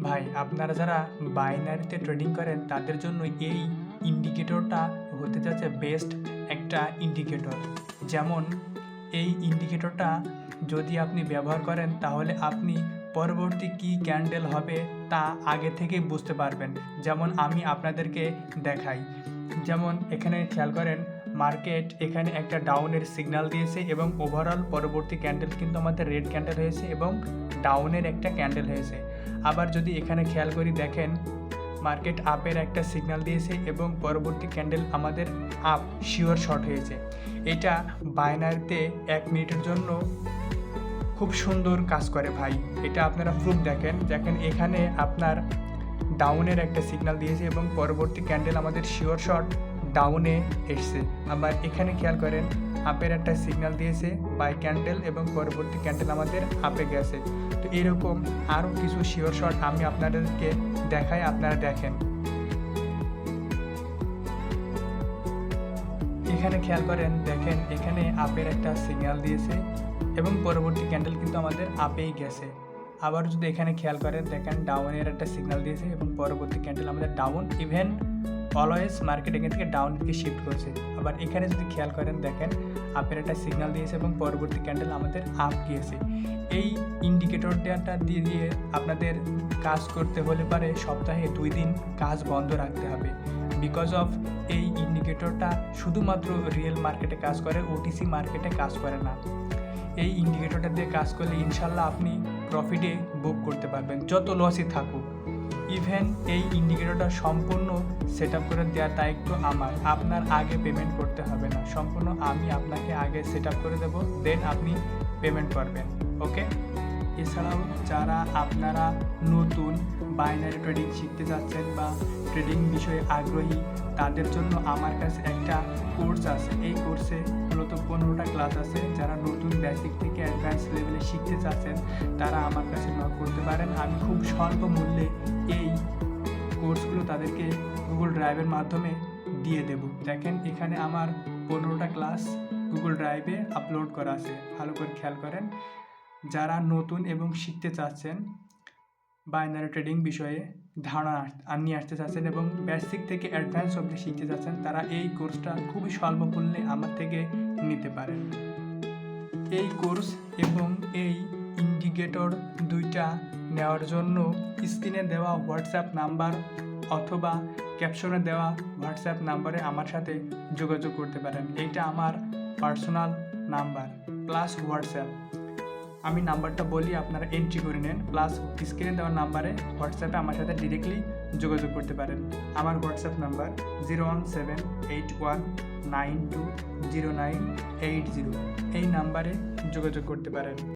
ভাই আপনারা যারা বাইনারিতে ট্রেডিং করেন তাদের জন্য এই ইন্ডিকেটরটা হতে যাচ্ছে বেস্ট একটা ইন্ডিকেটর। যেমন এই ইন্ডিকেটরটা যদি আপনি ব্যবহার করেন তাহলে আপনি পরবর্তী কী ক্যান্ডেল হবে তা আগে থেকেই বুঝতে পারবেন। যেমন আমি আপনাদেরকে দেখাই, যেমন এখানে খেয়াল করেন মার্কেট এখানে একটা ডাউনের সিগন্যাল দিয়েছে এবং ওভারঅল পরবর্তী ক্যান্ডেল কিন্তু আমাদের রেড ক্যান্ডেল হয়েছে এবং ডাউনের একটা ক্যান্ডেল হয়েছে। আবার যদি এখানে খেয়াল করি দেখেন মার্কেট আপের একটা সিগন্যাল দিয়েছে এবং পরবর্তী ক্যান্ডেল আমাদের আপ শিওর শর্ট হয়েছে। এটা বাইনারিতে 1 মিনিটের জন্য খুব সুন্দর কাজ করে ভাই। এটা আপনারা প্রুফ দেখেন এখানে আপনার ডাউনের একটা সিগন্যাল দিয়েছে এবং পরবর্তী ক্যান্ডেল আমাদের শিওর শর্ট ডাউনে এসছে। আবার এখানে খেয়াল করেন আপের একটা সিগন্যাল দিয়েছে বাই ক্যান্ডেল এবং পরবর্তী ক্যান্ডেল আমাদের আপে গেছে। তো এরকম আরও কিছু শিওর শর্ট আমি আপনাদেরকে দেখাই, আপনারা দেখেন। এখানে খেয়াল করেন দেখেন এখানে আপের একটা সিগন্যাল দিয়েছে এবং পরবর্তী ক্যান্ডেল কিন্তু আমাদের আপেই গেছে। আবার যদি এখানে খেয়াল করেন দেখেন ডাউনের একটা সিগন্যাল দিয়েছে এবং পরবর্তী ক্যান্ডেল আমাদের ডাউন, ইভেন অলওয়েজ মার্কেট এখান থেকে ডাউন দিকে শিফট করছে। আবার এখানে যদি খেয়াল করেন দেখেন আপের একটা সিগন্যাল দিয়েছে এবং পরবর্তী ক্যান্ডেল আমাদের আপ গিয়েছে। এই ইন্ডিকেটরটা দিয়ে আপনাদের কাজ করতে হলে পারে সপ্তাহে 2 দিন কাজ বন্ধ রাখতে হবে। বিকজ অফ এই ইন্ডিকেটরটা শুধুমাত্র রিয়েল মার্কেটে কাজ করে, ওটিসি মার্কেটে কাজ করে না। এই ইন্ডিকেটরটা দিয়ে কাজ করলে ইনশাল্লাহ আপনি প্রফিটে বুক করতে পারবেন যত লসই থাকুক। ইভেন এই ইন্ডিকেটরটা সম্পূর্ণ সেট আপ করে দেওয়ার দায়িত্ব আমার, আপনার আগে পেমেন্ট করতে হবে না, সম্পূর্ণ আমি আপনাকে আগে সেট আপ করে দেবো, দেন আপনি পেমেন্ট করবেন। ওকে। এছাড়াও যারা আপনারা নতুন বাইনারি ট্রেডিং শিখতে যাচ্ছেন বা ট্রেডিং বিষয়ে আগ্রহী তাদের জন্য আমার কাছে একটা কোর্স আছে। এই কোর্সে মূলত 15টা ক্লাস আছে। যারা নতুন বেসিক থেকে অ্যাডভান্স লেভেলে শিখতে চাচ্ছেন তারা আমার কাছে নক করতে পারেন। আমি খুব স্বল্প মূল্যে এই কোর্সগুলো তাদেরকে গুগল ড্রাইভের মাধ্যমে দিয়ে দেব। দেখেন এখানে আমার 15টা ক্লাস গুগল ড্রাইভে আপলোড করা আছে, ভালো করে খেয়াল করেন। যারা নতুন এবং শিখতে চাচ্ছেন বাইনারি ট্রেডিং বিষয়ে ধারণা নিয়ে আসতে চাচ্ছেন এবং বেসিক থেকে অ্যাডভান্স অবধি শিখতে চাচ্ছেন তারা এই কোর্সটা খুবই স্বল্প মূল্যে আমার থেকে নিতে পারেন। এই কোর্স এবং এই ইন্ডিকেটর দুইটা নেওয়ার জন্য স্ক্রিনে দেওয়া হোয়াটসঅ্যাপ নাম্বার অথবা ক্যাপশনে দেওয়া হোয়াটসঅ্যাপ নাম্বারে আমার সাথে যোগাযোগ করতে পারেন। এইটা আমার পার্সোনাল নাম্বার প্লাস হোয়াটসঅ্যাপ। আমি নাম্বারটা বলি, আপনারা এন্ট্রি করে নেন। প্লাস স্ক্রিনে দেওয়া নাম্বারে হোয়াটসঅ্যাপে আমার সাথে ডিরেক্টলি যোগাযোগ করতে পারেন। আমার হোয়াটসঅ্যাপ নাম্বার 01781920980। এই নাম্বারে যোগাযোগ করতে পারেন।